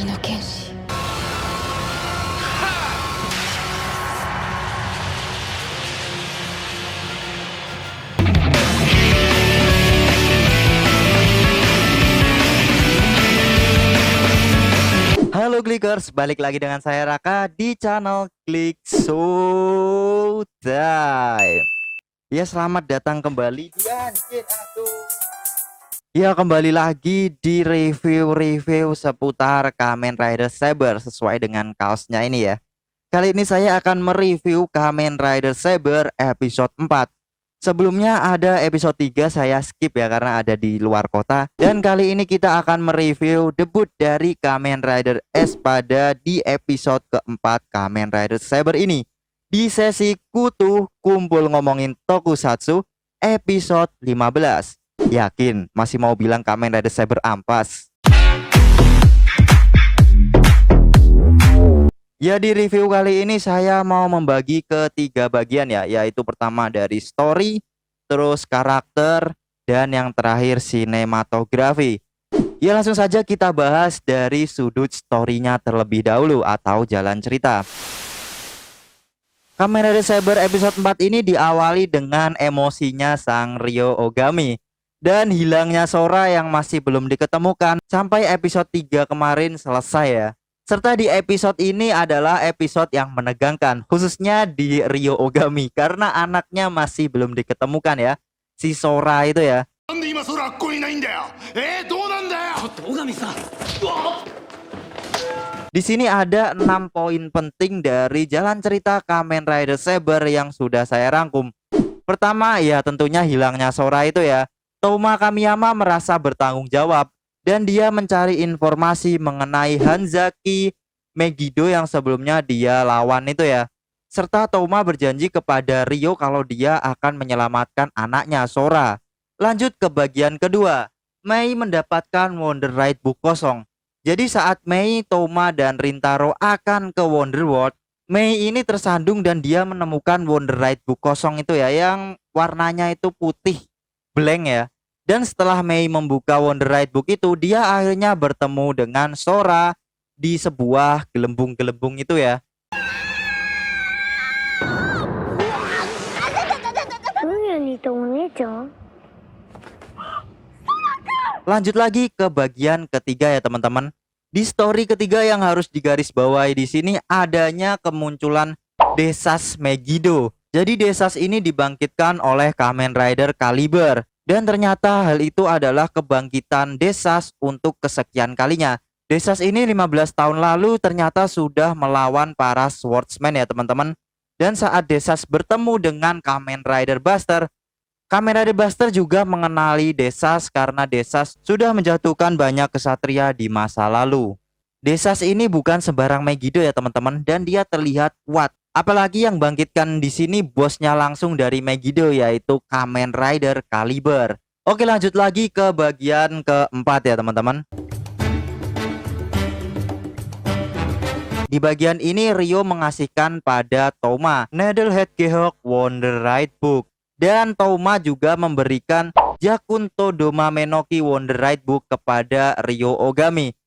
の剣士。 Halo Clickers, balik lagi dengan saya Raka di channel Click Showtime. Ya, selamat datang kembali di anjir aduh. Ya, kembali lagi di review seputar Kamen Rider Saber sesuai dengan kaosnya ini ya. Kali ini saya akan mereview Kamen Rider Saber episode 4. Sebelumnya ada episode 3 saya skip ya karena ada di luar kota. Dan kali ini kita akan mereview debut dari Kamen Rider Espada di episode keempat Kamen Rider Saber ini. Di sesi Kutu Kumpul Ngomongin Tokusatsu episode 15. Yakin masih mau bilang Kamen Rider Saber ampas? Ya, di review kali ini saya mau membagi ke 3 bagian ya, yaitu pertama dari story, terus karakter, dan yang terakhir sinematografi. Ya, langsung saja kita bahas dari sudut story-nya terlebih dahulu atau jalan cerita. Kamen Rider Saber episode 4 ini diawali dengan emosinya sang Ryo Ogami dan hilangnya Sora yang masih belum diketemukan sampai episode 3 kemarin selesai ya. Serta di episode ini adalah episode yang menegangkan, khususnya di Ryo Ogami karena anaknya masih belum diketemukan ya, si Sora itu ya. Di sini ada 6 poin penting dari jalan cerita Kamen Rider Saber yang sudah saya rangkum. Pertama ya tentunya hilangnya Sora itu ya. Toma Kamiyama merasa bertanggung jawab dan dia mencari informasi mengenai Hanzaki Megiddo yang sebelumnya dia lawan itu ya. Serta Toma berjanji kepada Ryo kalau dia akan menyelamatkan anaknya Sora. Lanjut ke bagian kedua. Mei mendapatkan Wonder Ride Book kosong. Jadi saat Mei, Toma, dan Rintaro akan ke Wonder World, Mei ini tersandung dan dia menemukan Wonder Ride Book kosong itu ya, yang warnanya itu putih blank ya. Dan setelah Mei membuka Wonder Ride Book itu, dia akhirnya bertemu dengan Sora di sebuah gelembung-gelembung itu ya. Lanjut lagi ke bagian ketiga ya teman-teman. Di story ketiga yang harus digarisbawahi di sini adanya kemunculan Desas Megiddo. Jadi Desas ini dibangkitkan oleh Kamen Rider Caliber. Dan ternyata hal itu adalah kebangkitan Desas untuk kesekian kalinya. Desas ini 15 tahun lalu ternyata sudah melawan para swordsman ya teman-teman. Dan saat Desas bertemu dengan Kamen Rider Buster, Kamen Rider Buster juga mengenali Desas karena Desas sudah menjatuhkan banyak kesatria di masa lalu. Desas ini bukan sembarang Megiddo ya teman-teman, dan dia terlihat kuat. Apalagi yang bangkitkan di sini bosnya langsung dari Megiddo yaitu Kamen Rider Caliber. Oke, lanjut lagi ke bagian keempat ya teman-teman. Di bagian ini Ryo mengasihkan pada Toma Needlehead Gehok Wonder Ride Book. Dan Toma juga memberikan Jakunto Doma Menoki Wonder Ride Book kepada Ryo Ogami.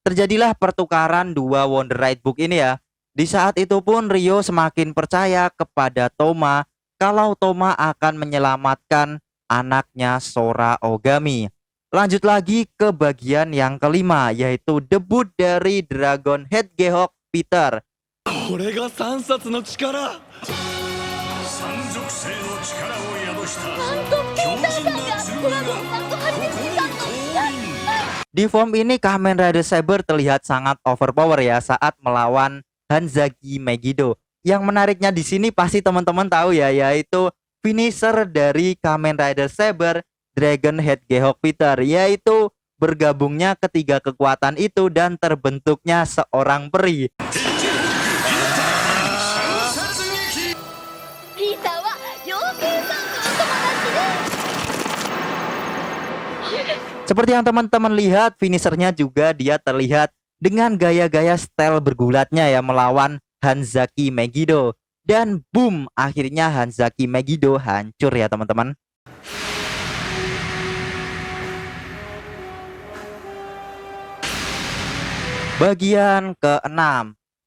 Terjadilah pertukaran 2 Wonder Ride Book ini ya. Di saat itu pun Ryo semakin percaya kepada Toma kalau Toma akan menyelamatkan anaknya Sora Ogami. Lanjut lagi ke bagian yang kelima, yaitu debut dari Dragon Head Gehok Peter. Di form ini Kamen Rider Saber terlihat sangat overpower ya saat melawan Hanzaki Megiddo. Yang menariknya di sini pasti teman-teman tahu ya, yaitu finisher dari Kamen Rider Saber Dragon Head Gehok Peter, yaitu bergabungnya ketiga kekuatan itu dan terbentuknya seorang peri. Seperti yang teman-teman lihat, finishernya juga dia terlihat dengan gaya-gaya style bergulatnya ya melawan Hanzaki Megiddo. Dan boom, akhirnya Hanzaki Megiddo hancur ya teman-teman. Bagian ke-6,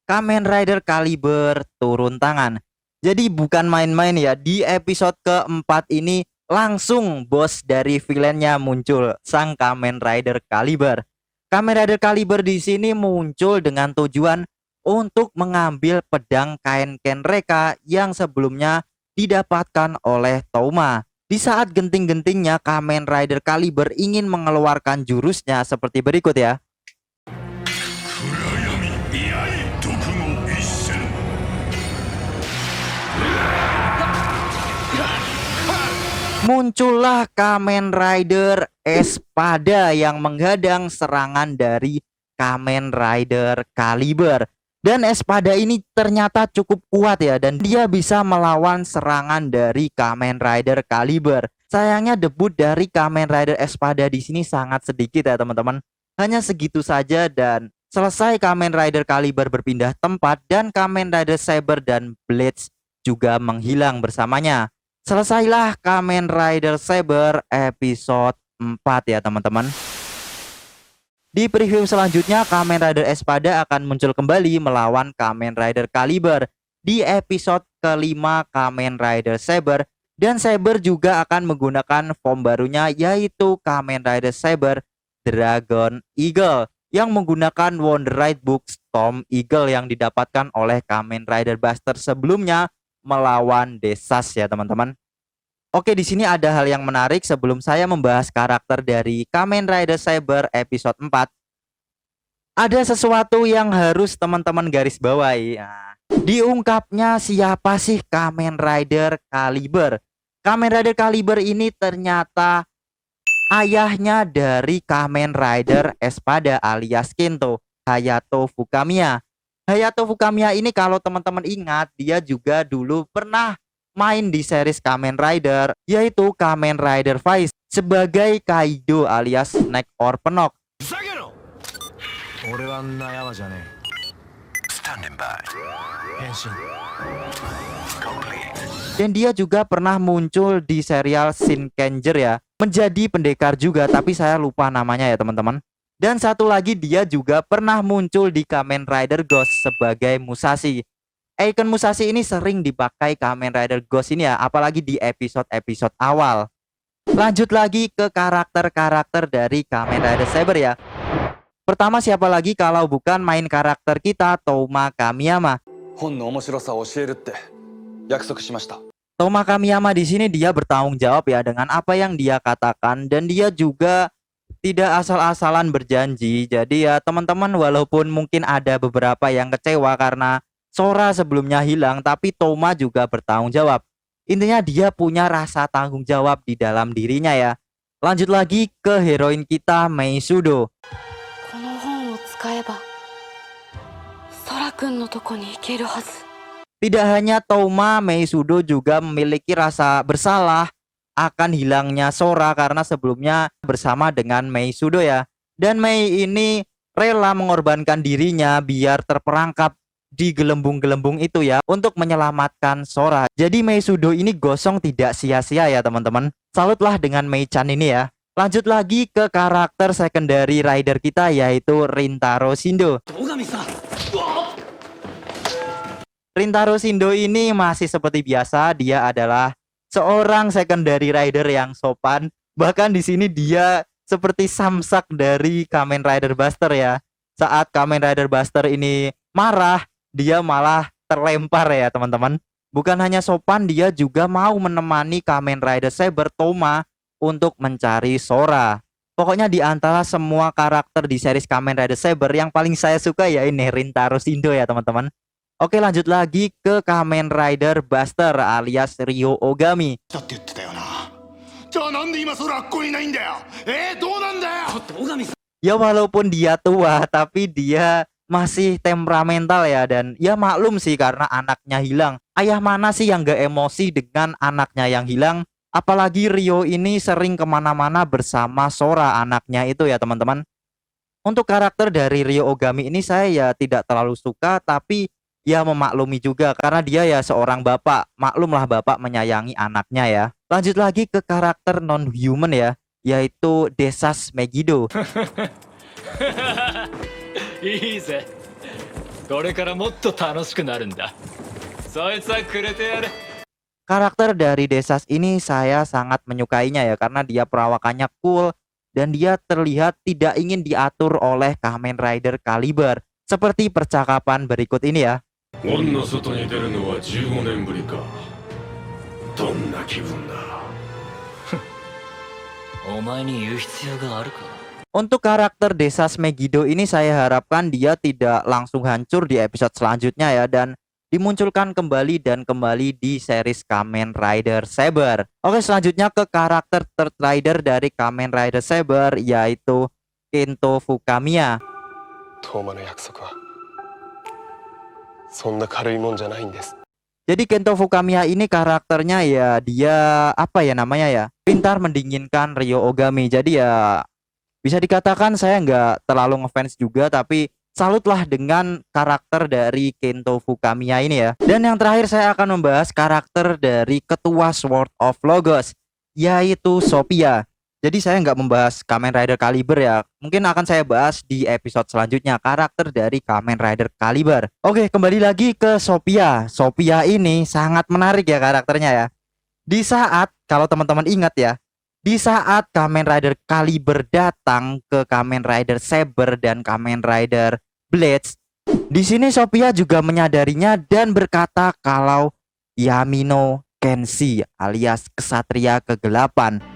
Kamen Rider Caliber turun tangan. Jadi bukan main-main ya, di episode keempat ini langsung bos dari villainnya muncul, sang Kamen Rider Caliber. Kamen Rider Caliber di sini muncul dengan tujuan untuk mengambil pedang kain Kenreka yang sebelumnya didapatkan oleh Touma. Di saat genting-gentingnya Kamen Rider Caliber ingin mengeluarkan jurusnya seperti berikut ya. Muncullah Kamen Rider Espada yang menghadang serangan dari Kamen Rider Caliber. Dan Espada ini ternyata cukup kuat ya, dan dia bisa melawan serangan dari Kamen Rider Caliber. Sayangnya debut dari Kamen Rider Espada di sini sangat sedikit ya teman-teman. Hanya segitu saja dan selesai Kamen Rider Caliber berpindah tempat dan Kamen Rider Saber dan Blades juga menghilang bersamanya. Selesailah Kamen Rider Saber episode 4 ya teman-teman. Di preview selanjutnya Kamen Rider Espada akan muncul kembali melawan Kamen Rider Caliber di episode kelima Kamen Rider Saber. Dan Saber juga akan menggunakan form barunya yaitu Kamen Rider Saber Dragon Eagle yang menggunakan Wonderite Book Storm Eagle yang didapatkan oleh Kamen Rider Buster sebelumnya melawan Desas ya teman-teman. Oke, di sini ada hal yang menarik sebelum saya membahas karakter dari Kamen Rider Saber episode 4. Ada sesuatu yang harus teman-teman garis bawahi. Nah, diungkapnya siapa sih Kamen Rider Caliber? Kamen Rider Caliber ini ternyata ayahnya dari Kamen Rider Espada alias Kento, Hayato Fukamiya. Hayato Fukamiya ini kalau teman-teman ingat, dia juga dulu pernah main di series Kamen Rider, yaitu Kamen Rider Vice sebagai Kaido alias Snake or Penok. Dan dia juga pernah muncul di serial Shinkenger ya, menjadi pendekar juga, tapi saya lupa namanya ya teman-teman. Dan satu lagi dia juga pernah muncul di Kamen Rider Ghost sebagai Musashi. Icon Musashi ini sering dipakai Kamen Rider Ghost ini ya, apalagi di episode-episode awal. Lanjut lagi ke karakter-karakter dari Kamen Rider Saber ya. Pertama siapa lagi kalau bukan main karakter kita, Touma Kamiyama. Touma Kamiyama di sini dia bertanggung jawab ya dengan apa yang dia katakan, dan dia juga tidak asal-asalan berjanji. Jadi ya teman-teman, walaupun mungkin ada beberapa yang kecewa karena Sora sebelumnya hilang, tapi Touma juga bertanggung jawab. Intinya dia punya rasa tanggung jawab di dalam dirinya ya. Lanjut lagi ke heroin kita, Mei Sudo. Tidak hanya Touma, Mei Sudo juga memiliki rasa bersalah akan hilangnya Sora karena sebelumnya bersama dengan Mei Sudo ya. Dan Mei ini rela mengorbankan dirinya biar terperangkap di gelembung-gelembung itu ya untuk menyelamatkan Sora. Jadi Mei Sudo ini gosong tidak sia-sia ya teman-teman. Salutlah dengan Mei-chan ini ya. Lanjut lagi ke karakter secondary rider kita yaitu Rintaro Shindo. Rintaro Shindo ini masih seperti biasa, dia adalah seorang secondary rider yang sopan. Bahkan di sini dia seperti samsak dari Kamen Rider Buster ya. Saat Kamen Rider Buster ini marah, dia malah terlempar ya teman-teman. Bukan hanya sopan, dia juga mau menemani Kamen Rider Saber Touma untuk mencari Sora. Pokoknya di antara semua karakter di series Kamen Rider Saber, yang paling saya suka ya ini Rintaro Shindo ya teman-teman. Oke, lanjut lagi ke Kamen Rider Buster alias Ryo Ogami. Ya walaupun dia tua, tapi dia masih temperamental ya. Dan ya maklum sih karena anaknya hilang. Ayah mana sih yang gak emosi dengan anaknya yang hilang? Apalagi Ryo ini sering kemana-mana bersama Sora anaknya itu ya teman-teman. Untuk karakter dari Ryo Ogami ini saya ya tidak terlalu suka, tapi ya memaklumi juga karena dia ya seorang bapak. Maklumlah bapak menyayangi anaknya ya. Lanjut lagi ke karakter non-human ya, yaitu Desas Megiddo. いいぜ。これからもっと楽しくなるんだ。そいつはくれてやる。Karakter dari Desas ini saya sangat menyukainya ya karena dia perawakannya cool dan dia terlihat tidak ingin diatur oleh Kamen Rider Caliber. Seperti percakapan berikut ini ya. 門の外に出るのは15年ぶりか。どんな気分だ。お前に言う必要があるか。 Untuk karakter Desas Megiddo ini saya harapkan dia tidak langsung hancur di episode selanjutnya ya dan dimunculkan kembali dan kembali di series Kamen Rider Saber. Oke, selanjutnya ke karakter third rider dari Kamen Rider Saber yaitu Kento Fukamiya. トーマの約束はそんな軽いもんじゃないんです。 Jadi Kento Fukamiya ini karakternya ya dia apa ya namanya ya, pintar mendinginkan Ryo Ogami. Jadi ya bisa dikatakan saya nggak terlalu ngefans juga, tapi salutlah dengan karakter dari Kento Fukamiya ini ya. Dan yang terakhir saya akan membahas karakter dari ketua Sword of Logos yaitu Sophia. Jadi saya nggak membahas Kamen Rider Caliber ya. Mungkin akan saya bahas di episode selanjutnya karakter dari Kamen Rider Caliber. Oke, kembali lagi ke Sophia. Sophia ini sangat menarik ya karakternya ya. Di saat kalau teman-teman ingat ya, di saat Kamen Rider Caliber datang ke Kamen Rider Saber dan Kamen Rider Blades, di sini Sophia juga menyadarinya dan berkata kalau Yamino Kenshi alias Kesatria Kegelapan.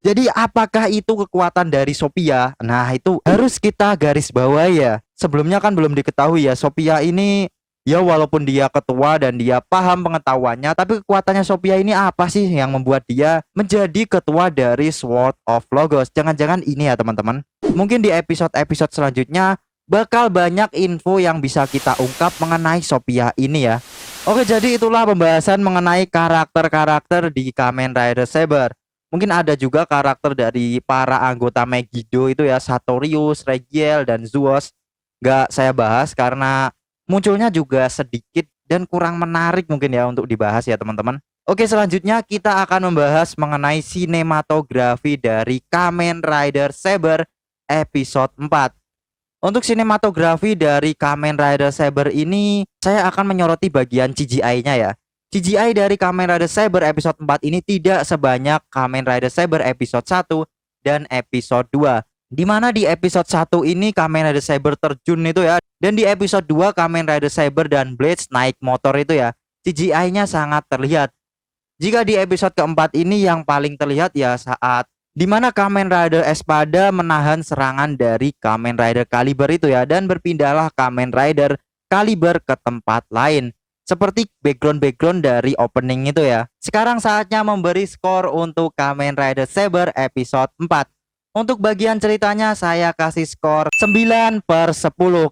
Jadi apakah itu kekuatan dari Sophia? Nah, itu harus kita garis bawahi ya. Sebelumnya kan belum diketahui ya, Sophia ini ya walaupun dia ketua dan dia paham pengetahuannya, tapi kekuatannya Sophia ini apa sih yang membuat dia menjadi ketua dari Sword of Logos? Jangan-jangan ini ya teman-teman. Mungkin di episode-episode selanjutnya bakal banyak info yang bisa kita ungkap mengenai Sophia ini ya. Oke, jadi itulah pembahasan mengenai karakter-karakter di Kamen Rider Saber. Mungkin ada juga karakter dari para anggota Megiddo itu ya, Sartorius, Regiel, dan Zuos. Nggak saya bahas karena munculnya juga sedikit dan kurang menarik mungkin ya untuk dibahas ya teman-teman. Oke, selanjutnya kita akan membahas mengenai sinematografi dari Kamen Rider Saber episode 4. Untuk sinematografi dari Kamen Rider Saber ini saya akan menyoroti bagian CGI-nya ya. CGI dari Kamen Rider Saber episode 4 ini tidak sebanyak Kamen Rider Saber episode 1 dan episode 2. Dimana di episode 1 ini Kamen Rider Saber terjun itu ya, dan di episode 2 Kamen Rider Saber dan Blades naik motor itu ya, CGI-nya sangat terlihat. Jika di episode keempat ini yang paling terlihat ya saat dimana Kamen Rider Espada menahan serangan dari Kamen Rider Caliber itu ya, dan berpindahlah Kamen Rider Caliber ke tempat lain. Seperti background-background dari opening itu ya. Sekarang saatnya memberi skor untuk Kamen Rider Saber episode 4. Untuk bagian ceritanya saya kasih skor 9/10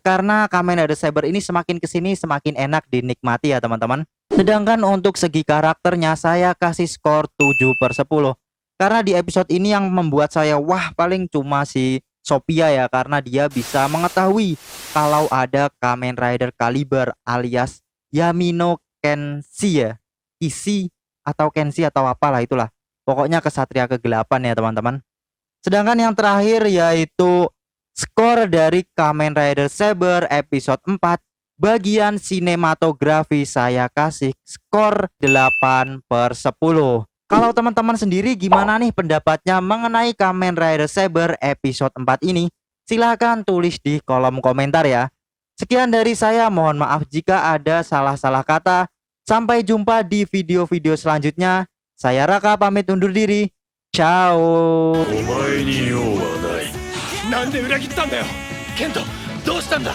karena Kamen Rider Saber ini semakin kesini semakin enak dinikmati ya teman-teman. Sedangkan untuk segi karakternya saya kasih skor 7/10 karena di episode ini yang membuat saya wah paling cuma si Sophia ya, karena dia bisa mengetahui kalau ada Kamen Rider Caliber alias Yamino Kenshi ya, Isi atau Kenshi atau apalah itulah. Pokoknya Kesatria Kegelapan ya teman-teman. Sedangkan yang terakhir yaitu skor dari Kamen Rider Saber episode 4 bagian sinematografi saya kasih skor 8/10. Kalau teman-teman sendiri gimana nih pendapatnya mengenai Kamen Rider Saber episode 4 ini? Silahkan tulis di kolom komentar ya. Sekian dari saya, mohon maaf jika ada salah-salah kata. Sampai jumpa di video-video selanjutnya. Saya Raka pamit undur diri. Ciao. お前に用はない。なんで裏切ったんだよ。ケント、どうしたんだ。